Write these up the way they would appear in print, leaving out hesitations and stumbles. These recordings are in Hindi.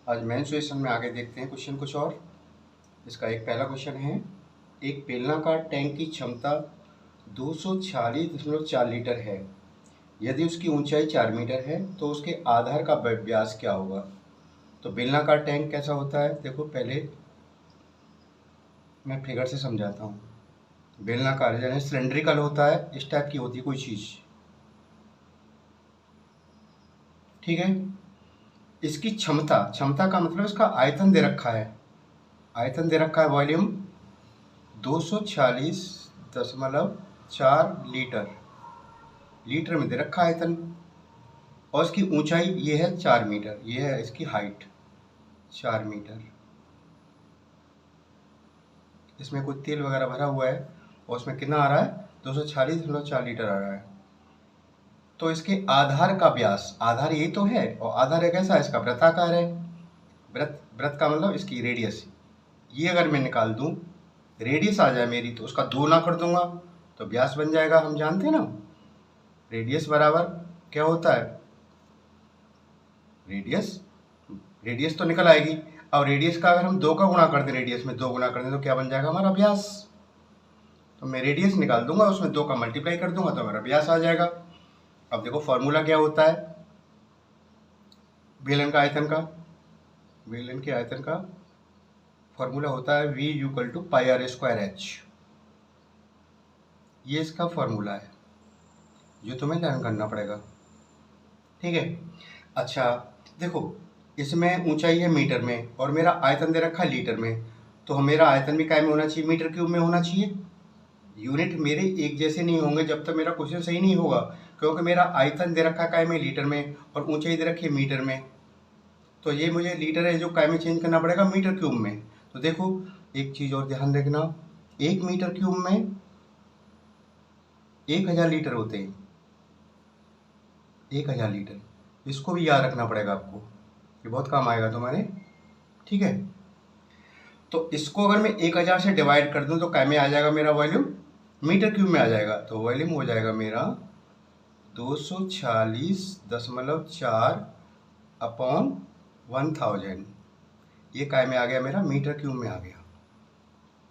आज मेन सेशन में आगे देखते हैं क्वेश्चन कुछ और। इसका एक पहला क्वेश्चन है, एक बेलनाकार टैंक की क्षमता 246.4 लीटर है। यदि उसकी ऊंचाई 4 मीटर है तो उसके आधार का व्यास क्या होगा। तो बेलनाकार टैंक कैसा होता है, देखो पहले मैं फिगर से समझाता हूँ। बेलनाकार यानी सिलेंड्रिकल होता है, इस टाइप की होती है कोई चीज़, ठीक है। इसकी क्षमता, क्षमता का मतलब इसका आयतन दे रखा है, आयतन दे रखा है वॉल्यूम 246.4 लीटर, लीटर में दे रखा है आयतन। और इसकी ऊंचाई ये है 4 मीटर, ये है इसकी हाइट 4 मीटर। इसमें कोई तेल वगैरह भरा हुआ है और उसमें कितना आ रहा है, 246.4 लीटर आ रहा है। तो इसके आधार का व्यास, आधार यही तो है, और आधार है कैसा, इसका वृत्ताकार है। वृत्त का मतलब इसकी रेडियस, ये अगर मैं निकाल दूं, रेडियस आ जाए मेरी, तो उसका 2 ना कर दूंगा तो व्यास बन जाएगा। हम जानते हैं ना, रेडियस बराबर क्या होता है, रेडियस, रेडियस तो निकल आएगी। अब रेडियस का अगर हम 2 का गुणा कर दें, रेडियस में 2 गुणा कर दें तो क्या बन जाएगा, हमारा व्यास। तो मैं रेडियस निकाल दूंगा, उसमें 2 का मल्टीप्लाई कर दूंगा तो हमारा व्यास आ जाएगा। अब देखो फॉर्मूला क्या होता है बेलन का आयतन का, बेलन के आयतन का फॉर्मूला होता है V = πr²h। ये इसका फॉर्मूला है जो तुम्हें लर्न करना पड़ेगा, ठीक है। अच्छा देखो, इसमें ऊंचाई है मीटर में और मेरा आयतन दे रखा है लीटर में, तो मेरा आयतन भी काय में होना चाहिए, मीटर क्यूब में होना चाहिए। यूनिट मेरे एक जैसे नहीं होंगे जब तक मेरा क्वेश्चन सही नहीं होगा, क्योंकि मेरा आयतन दे रखा है काय में, लीटर में, और ऊंचाई दे रखी है मीटर में। तो ये मुझे लीटर है जो काय में चेंज करना पड़ेगा मीटर क्यूब में। तो देखो एक चीज़ और ध्यान रखना, 1 मीटर क्यूब में 1000 लीटर होते हैं, 1000 लीटर। इसको भी याद रखना पड़ेगा आपको, ये बहुत काम आएगा तुम्हारे, ठीक है। तो इसको अगर मैं 1000 से डिवाइड कर दूं तो काय में आ जाएगा मेरा वॉल्यूम, मीटर क्यूब में आ जाएगा। तो वॉल्यूम हो जाएगा मेरा 246.4 अपॉन 1000। ये काय में आ गया, मेरा मीटर क्यूब में आ गया।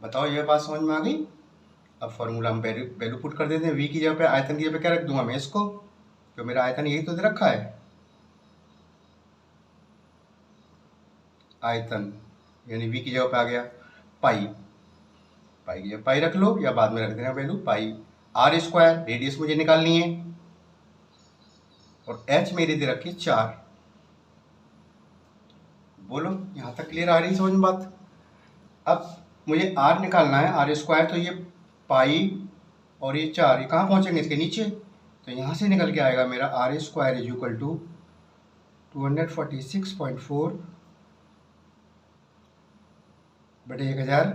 बताओ ये बात समझ में आ गई। अब फॉर्मूला हम वैल्यू पुट कर देते हैं। V की जगह पे, आयतन की जगह पे क्या रख दूंगा मैं इसको, तो मेरा आयतन यही तो दे रखा है, आयतन यानी V की जगह पे आ गया पाई, पाई की जगह पाई रख लो या बाद में रख देना वैल्यू पाई। r², रेडियस मुझे निकालनी है, और h मेरी दे रखी 4। बोलो यहाँ तक क्लियर आ रही समझ में बात। अब मुझे r निकालना है, r², तो ये पाई और ये 4, ये कहाँ पहुँचेंगे, इसके नीचे। तो यहाँ से निकल के आएगा मेरा r² = 246.4 बटे 1000।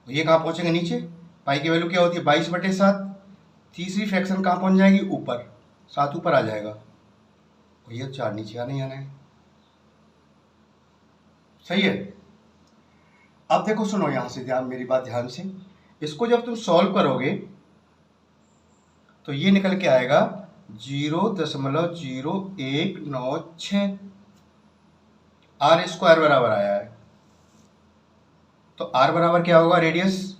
ये कहाँ पहुँचेंगे, नीचे। पाई की वैल्यू क्या होती है, 22/7। तीसरी फ्रैक्शन कहाँ पहुँच जाएगी, ऊपर, 7 ऊपर आ जाएगा, और ये 4 नीचे आने आना है, सही है। अब देखो सुनो यहाँ से, ध्यान, मेरी बात ध्यान से, इसको जब तुम सॉल्व करोगे तो ये निकल के आएगा 0.0196। r² बराबर आया है, तो r बराबर क्या होगा, रेडियस,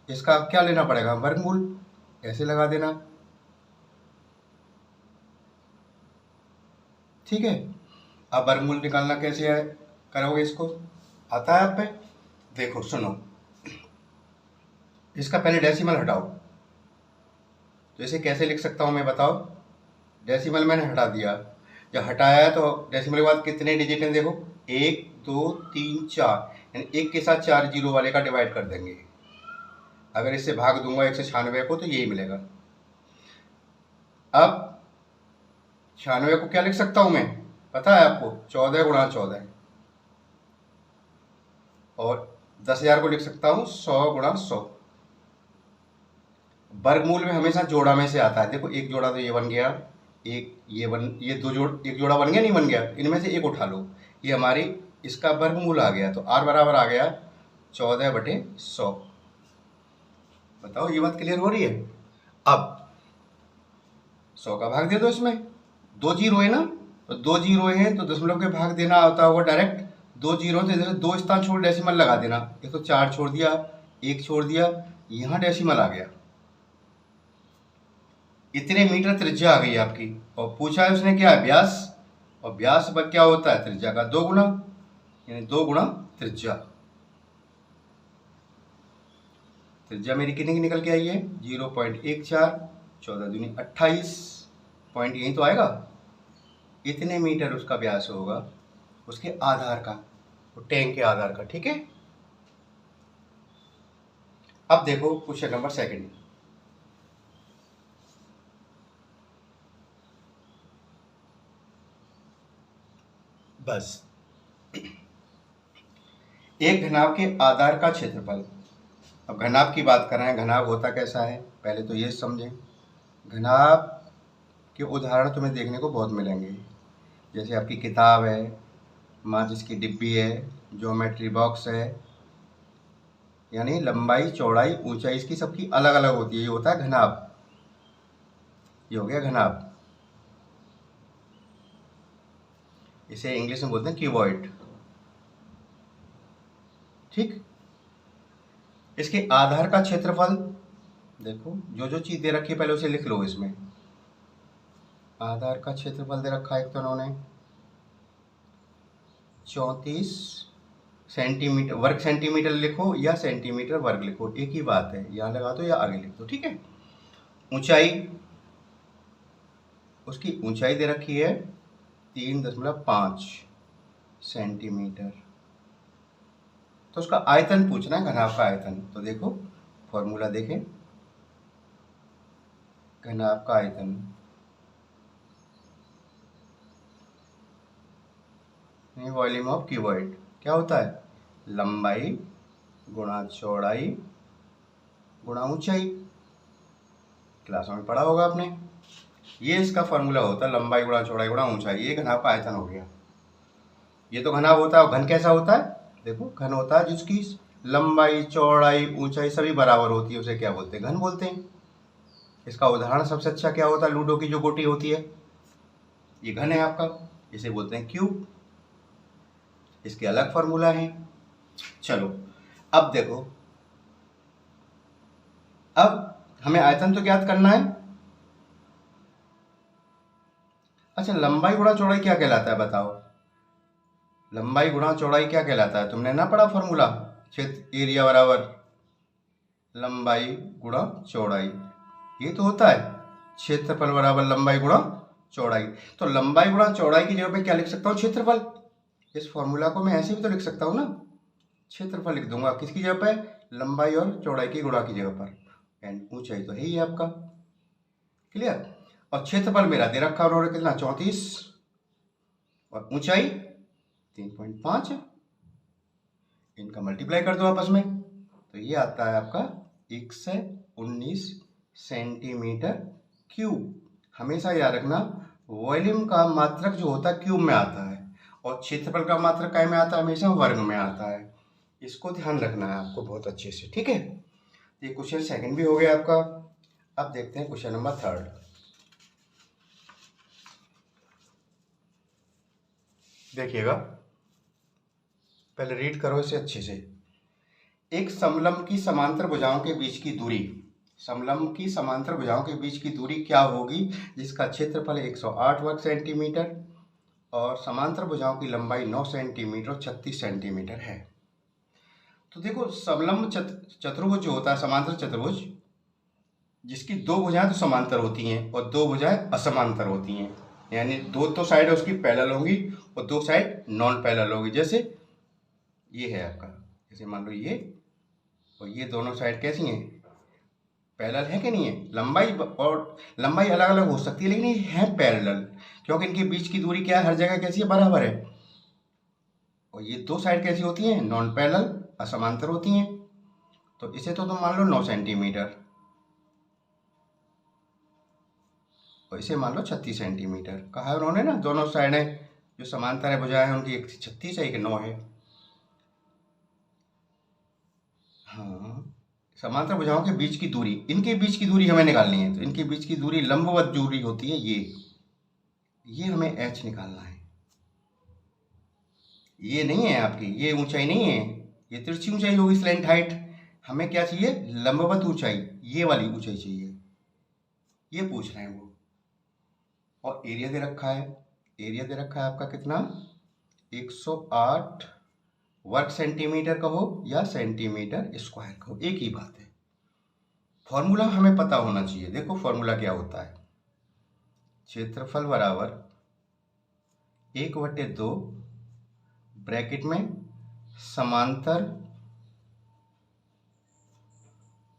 इसका क्या लेना पड़ेगा, वर्गमूल, ऐसे लगा देना, ठीक है। अब वर्गमूल निकालना कैसे है, करोगे इसको, आता है आप पे। देखो सुनो, इसका पहले डेसिमल हटाओ। तो इसे कैसे लिख सकता हूँ मैं, बताओ। डेसिमल मैंने हटा दिया, जब हटाया है तो डेसिमल के बाद कितने डिजिट हैं, देखो 1 2 3 4, यानी 1 के साथ 4 जीरो वाले का डिवाइड कर देंगे। अगर इससे भाग दूंगा 196 को तो यही मिलेगा। अब 96 को क्या लिख सकता हूँ मैं, पता है आपको, 14 × 14, और 10,000 को लिख सकता हूँ 100 × 100। वर्गमूल में हमेशा जोड़ा में से आता है। देखो एक जोड़ा तो ये बन गया, एक ये ये दो जोड़, एक जोड़ा बन गया, नहीं बन गया, इनमें से एक उठा लो, ये हमारी इसका वर्गमूल आ गया। तो r बराबर आ गया 14/100। बताओ ये बात क्लियर हो रही है। अब 100 का भाग दे दो, इसमें 2 जीरो है ना, तो 2 जीरो हैं तो दशमलव के भाग देना होता होगा डायरेक्ट। 2 जीरो तो इधर 2 स्थान छोड़ डेसिमल लगा देना। ये तो 4 छोड़ दिया, 1 छोड़ दिया, यहाँ डेसिमल आ गया। इतने मीटर त्रिज्या आ गई आपकी। और पूछा है उसने क्या है, व्यास। और व्यास पर क्या होता है, त्रिज्या का 2 गुना, यानी 2 गुना त्रिज्या। त्रिज्या मेरी कितनी की निकल के आई है, 0.14, 14 दूनी 28 पॉइंट, यही तो आएगा। इतने मीटर उसका व्यास होगा, उसके आधार का, तो टैंक के आधार का। ठीक है, अब देखो क्वेश्चन नंबर सेकंड। बस एक घनाभ के आधार का क्षेत्रफल। अब घनाभ की बात कर रहे हैं, घनाभ होता कैसा है पहले तो ये समझें। घनाभ के उदाहरण तुम्हें देखने को बहुत मिलेंगे, जैसे आपकी किताब है, माचिस की डिब्बी है, ज्योमेट्री बॉक्स है, यानी लंबाई चौड़ाई ऊंचाई इसकी सबकी अलग अलग होती है। ये होता है घनाभ, ये हो गया घनाभ। इसे इंग्लिश में बोलते हैं क्यूबॉइड। ठीक, इसके आधार का क्षेत्रफल देखो, जो जो चीज दे रखी है पहले उसे लिख लो। इसमें आधार का क्षेत्रफल दे रखा है, एक तो उन्होंने 34 सेंटीमीटर, वर्ग सेंटीमीटर लिखो या सेंटीमीटर वर्ग लिखो, एक ही बात है, यहाँ लगा दो या आगे लिख दो। ठीक है, ऊंचाई, उसकी ऊंचाई दे रखी है 3.5 सेंटीमीटर। तो उसका आयतन पूछना है, घनाभ का आयतन। तो देखो फॉर्मूला देखें, घनाभ का आयतन वॉल्यूम ऑफ क्यूबॉइड क्या होता है, लंबाई गुणा चौड़ाई गुणा ऊंचाई। क्लास में पढ़ा होगा आपने, ये इसका फॉर्मूला होता है, लंबाई गुणा चौड़ाई गुणा ऊंचाई। ये घनाभ का आयतन हो गया। ये तो घनाभ होता है। और घन कैसा होता है, देखो घन होता है जिसकी लंबाई चौड़ाई ऊंचाई सभी बराबर होती है, उसे क्या बोलते हैं, घन बोलते हैं। इसका उदाहरण सबसे अच्छा क्या होता है, लूडो की जो गोटी होती है, ये घन है आपका, इसे बोलते हैं क्यूब। इसके अलग फॉर्मूला है। चलो अब देखो, अब हमें आयतन तो ज्ञात करना है। अच्छा, लंबाई गुणा चौड़ाई क्या कहलाता है बताओ, लंबाई गुणा चौड़ाई क्या कहलाता है, तुमने ना पढ़ा फॉर्मूला, क्षेत्र एरिया बराबर लंबाई गुणा चौड़ाई। ये तो होता है क्षेत्रफल बराबर लंबाई गुणा चौड़ाई। तो लंबाई गुणा चौड़ाई की जगह पे क्या लिख सकता हूँ, क्षेत्रफल। इस फॉर्मूला को मैं ऐसे भी तो लिख सकता हूँ ना, क्षेत्रफल लिख दूंगा, किसकी जगह पे, लंबाई और चौड़ाई की गुणा की जगह पर। एंड ऊंचाई तो है ही आपका, क्लियर। और क्षेत्रफल मेरा दे रखा उन्होंने कितना, 34, और ऊंचाई 3.5 है। इनका मल्टीप्लाई कर दो आपस में, तो ये आता है आपका 119 सेंटीमीटर क्यूब। हमेशा याद रखना, वॉल्यूम का मात्रक जो होता है क्यूब में आता है, और क्षेत्रफल का मात्रक काय में आता है, हमेशा वर्ग में आता है। इसको ध्यान रखना है आपको बहुत अच्छे से। ठीक है, ये क्वेश्चन सेकंड भी हो गया आपका। अब देखते हैं क्वेश्चन नंबर थर्ड। देखिएगा, पहले रीड करो इसे अच्छे से। एक समलंब की समांतर भुजाओं के बीच की दूरी, समलंब की समांतर भुजाओं के बीच की दूरी क्या होगी, जिसका क्षेत्रफल 108 वर्ग सेंटीमीटर और समांतर भुजाओं की लंबाई 9 सेंटीमीटर और 36 सेंटीमीटर है। तो देखो, समलंब चतुर्भुज जो होता है, समांतर चतुर्भुज, जिसकी दो भुजाएं तो समांतर होती हैं और दो भुजाएं असमांतर होती हैं, यानी दो तो साइड उसकी पैरेलल होंगी और दो साइड नॉन पैरेलल होगी। जैसे ये है आपका, जैसे मान लो ये और ये दोनों साइड कैसी हैं, पैरेलल है कि नहीं है। लंबाई और लंबाई अलग अलग हो सकती है, लेकिन ये है पैरेलल, क्योंकि इनके बीच की दूरी क्या है, हर जगह कैसी है, बराबर है। और ये दो साइड कैसी होती हैं, नॉन पैरेलल, असमांतर होती हैं। तो इसे तो तुम मान लो 9 सेंटीमीटर और इसे मान लो 36 सेंटीमीटर। कहा है उन्होंने ना, दोनों साइडें जो समांतर है भुजाएं हैं उनकी, एक 36 है एक 9 है। हाँ, समांतर भुजाओं के बीच की दूरी, इनके बीच की दूरी हमें निकालनी है, तो इनके बीच की दूरी लंबवत दूरी होती है, ये हमें h निकालना है। ये नहीं है आपकी, ये ऊंचाई नहीं है, ये तिरछी ऊंचाई होगी, स्लैंट हाइट। हमें क्या चाहिए? लंबवत ऊंचाई, ये वाली ऊंचाई चाहिए, ये पूछ रहे हैं वो। और एरिया दे रखा है, एरिया दे रखा है आपका कितना? 108 वर्ग सेंटीमीटर कहो या सेंटीमीटर स्क्वायर कहो, एक ही बात है। फॉर्मूला हमें पता होना चाहिए। देखो फॉर्मूला क्या होता है, क्षेत्रफल बराबर 1/2 ब्रैकेट में समांतर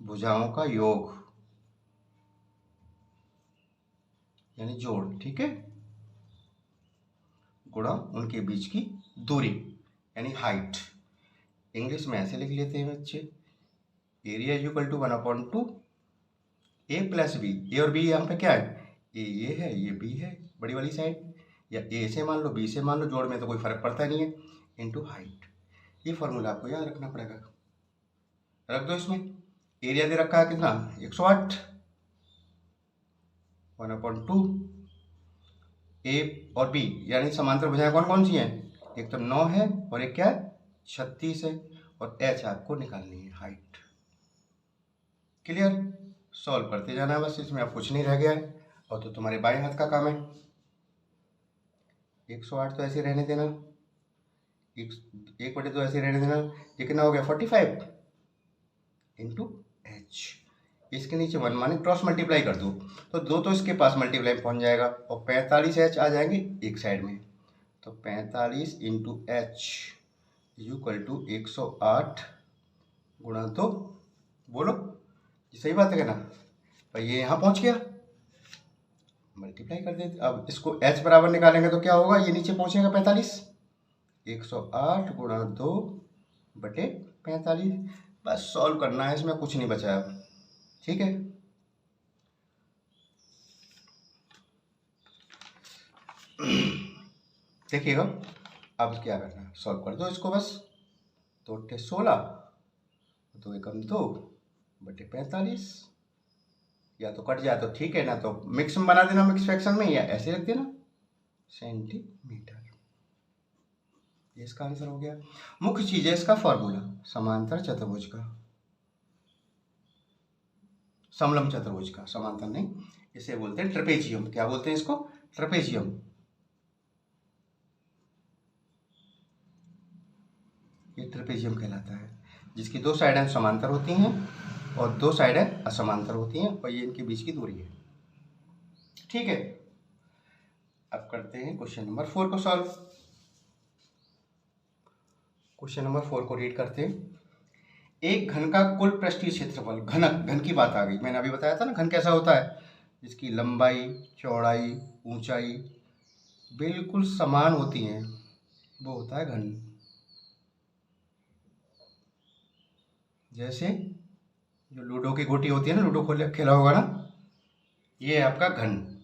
भुजाओं का योग, यानी जोड़, ठीक है, गुणा उनके बीच की दूरी यानी हाइट। इंग्लिश में ऐसे लिख लेते हैं बच्चे, area is equal to 1/2 A plus B. A और बी यहाँ पे क्या है? ए ये है, ये बी है बड़ी वाली साइड, या ए से मान लो, बी से मान लो, जोड़ में तो कोई फर्क पड़ता नहीं है, इनटू हाइट। ये फॉर्मूला आपको याद रखना पड़ेगा, रख दो इसमें। एरिया दे रखा है कितना? 108, 1/2 ए और बी यानी समांतर भुजाएं कौन कौन सी हैं? एक तो 9 है और एक क्या है? 36 है, और एच आपको निकालनी है, हाइट। क्लियर? सॉल्व करते जाना है बस, इसमें अब कुछ नहीं रह गया है, और तो तुम्हारे बाएं हाथ का काम है। 108 तो ऐसे रहने देना, 1/2 ऐसे रहने देना। ये कितना हो गया? 45 इंटू एच। इसके नीचे 1 माने क्रॉस मल्टीप्लाई कर दो, तो 2 तो इसके पास मल्टीप्लाई पहुंच जाएगा, और 45 एच आ जाएंगे एक साइड में, तो 45 इंटू एच इक्वल टू 108 गुणा 2। बोलो ये सही बात है ना भाई? ये यहाँ पहुँच गया, मल्टीप्लाई कर देते। अब इसको h बराबर निकालेंगे तो क्या होगा? ये नीचे पहुँचेगा 45, 108 गुणा 2 बटे 45। बस सॉल्व करना है, इसमें कुछ नहीं बचा है, ठीक है। देखिएगा अब क्या करना है, सॉल्व कर दो इसको बस। 2 × 16, 2 × 2 बटे 45, या तो कट जाए तो ठीक है, ना तो मिक्स में बना देना, मिक्स फ्रैक्शन में, या ऐसे रख देना सेंटीमीटर। ये इसका आंसर हो गया। मुख्य चीज है इसका फॉर्मूला, समांतर चतुर्भुज का, समलंब चतुर्भुज का, समांतर नहीं, इसे बोलते हैं ट्रेपेजियम। क्या बोलते हैं इसको? ट्रेपेजियम। ये ट्रेपेजियम कहलाता है, जिसकी 2 साइडें समांतर होती हैं और 2 साइडें असमांतर होती हैं, और ये इनके बीच की दूरी है, ठीक है। अब करते हैं क्वेश्चन नंबर 4 को सॉल्व। क्वेश्चन नंबर 4 को रीड करते हैं। एक घन का कुल पृष्ठीय क्षेत्रफल, घन की बात आ गई, मैंने अभी बताया था ना घन कैसा होता है, जिसकी लंबाई, चौड़ाई, ऊंचाई बिल्कुल समान होती हैं, वो होता है घन। जैसे जो लूडो की गोटी होती है ना, लूडो खेला होगा ना, ये है आपका घन,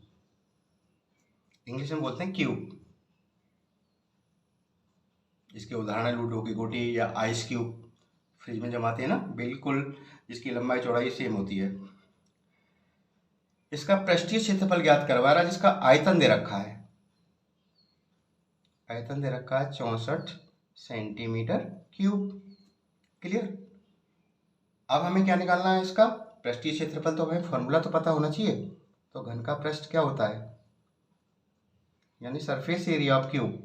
इंग्लिश में बोलते हैं क्यूब। इसके उदाहरण है लूडो की गोटी या आइस क्यूब, फ्रिज में जमाते हैं ना, बिल्कुल जिसकी लंबाई चौड़ाई सेम होती है। इसका पृष्ठीय क्षेत्रफल ज्ञात करवा रहा है, जिसका आयतन दे रखा है, आयतन दे रखा है 64 सेंटीमीटर क्यूब। क्लियर? अब हमें क्या निकालना है? इसका पृष्ठीय क्षेत्रफल। तो हमें फॉर्मूला तो पता होना चाहिए। तो घन का पृष्ठ क्या होता है, यानी surface area of cube,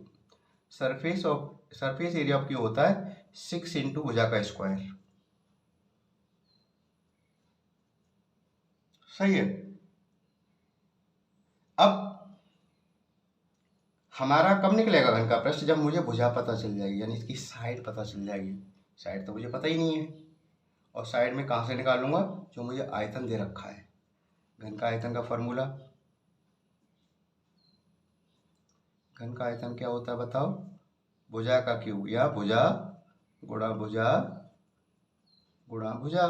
surface area of cube होता है 6 इंटू भुजा का स्क्वायर। सही है। अब हमारा कब निकलेगा घन का पृष्ठ? जब मुझे भुजा पता चल जाएगी, यानी इसकी साइड पता चल जाएगी। साइड तो मुझे पता ही नहीं है, और साइड में कहाँ से निकालूंगा? जो मुझे आयतन दे रखा है, घन का आयतन का फॉर्मूला। घन का आयतन क्या होता है बताओ? भुजा का क्यूब, या भुजा गुणा भुजा गुणा भुजा,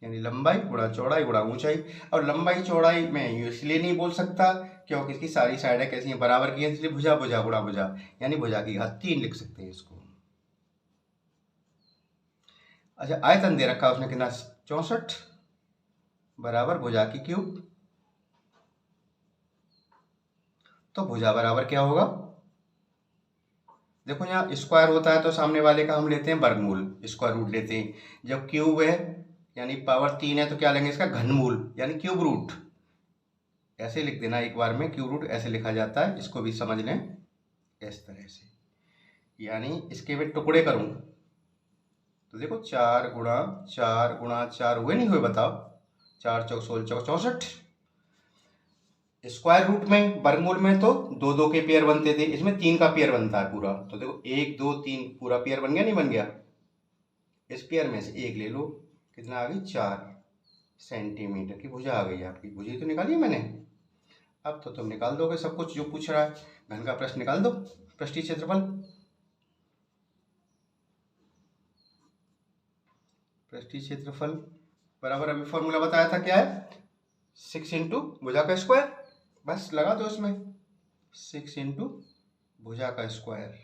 यानी लंबाई गुणा चौड़ाई गुणा ऊंचाई। और लंबाई चौड़ाई में इसलिए नहीं बोल सकता क्योंकि इसकी सारी साइडें कैसी हैं? बराबर की हैं, इसलिए भुजा भुजा गुणा भुजा, यानी भुजा की घात 3 लिख सकते हैं इसको। अच्छा, आयतन दे रखा है उसने कितना? 64 बराबर भुजा की क्यूब, तो भुजा बराबर क्या होगा, देखो यहाँ स्क्वायर होता है तो सामने वाले का हम लेते हैं वर्गमूल, स्क्वायर रूट लेते हैं। जब क्यूब है यानी पावर 3 है तो क्या लेंगे, इसका घनमूल यानी क्यूब रूट। ऐसे लिख देना एक बार में, क्यूब रूट ऐसे लिखा जाता है, इसको भी समझ लें इस तरह से। यानी इसके मैं टुकड़े करूं तो देखो 4 गुणा 4 हुए नहीं हुए, बताओ, 4 चौक 16 चौक 64। स्क्वायर रूट में वर्गमूल में तो 2 2 के पेयर बनते थे, इसमें 3 का पेयर बनता है पूरा। तो देखो 1 2 3 पूरा पेयर बन गया, नहीं बन गया। इस पेयर में से एक ले लो, कितना आ गई, 4 सेंटीमीटर की भुजा आ गई आपकी। भुजा तो निकाली मैंने। अब तो तुम निकाल दोगे सब कुछ जो पूछ रहा है। घन का प्रश्न निकाल दो, पृष्ठीय क्षेत्रफल। पृष्ठीय क्षेत्रफल बराबर अभी फॉर्मूला बताया था, क्या है, 6 इंटू भुजा का स्क्वायर। बस लगा दो इसमें 6 इंटू भुजा का स्क्वायर,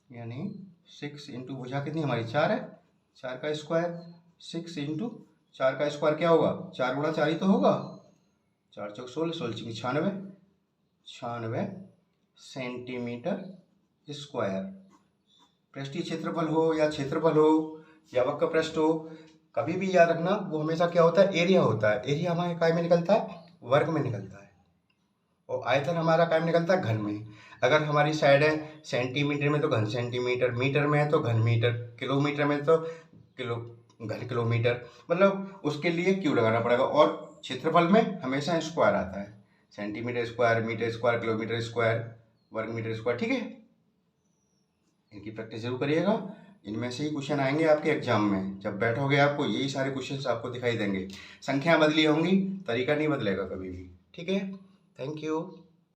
यानी 6 इंटू भुजा कितनी हमारी 4 है, 4 का स्क्वायर। 6 इंटू 4 का स्क्वायर क्या होगा, 4 गुणा 4 ही तो होगा, 4 चौक 16 16 96 96 सेंटीमीटर स्क्वायर। पृष्ठीय क्षेत्रफल हो या क्षेत्रफल हो या वक्र पृष्ठ हो, कभी भी याद रखना वो हमेशा क्या होता है, एरिया होता है। एरिया हमारे काय में निकलता है, वर्ग में निकलता है, और आयतन हमारा काय में निकलता है, घन में। अगर हमारी साइड है सेंटीमीटर में तो घन सेंटीमीटर, मीटर में है तो घन मीटर, किलोमीटर में तो किलो घन किलोमीटर, मतलब उसके लिए क्यों लगाना पड़ेगा। और क्षेत्रफल में हमेशा स्क्वायर आता है, centimetre square, metre square, kilometre square, वर्ग मीटर स्क्वायर, ठीक है। इनकी प्रैक्टिस जरूर करिएगा, इनमें से ही क्वेश्चन आएंगे आपके एग्जाम में। जब बैठोगे आपको यही सारे क्वेश्चन आपको दिखाई देंगे। संख्या बदली होंगी, तरीका नहीं बदलेगा कभी भी, ठीक है। Thank you.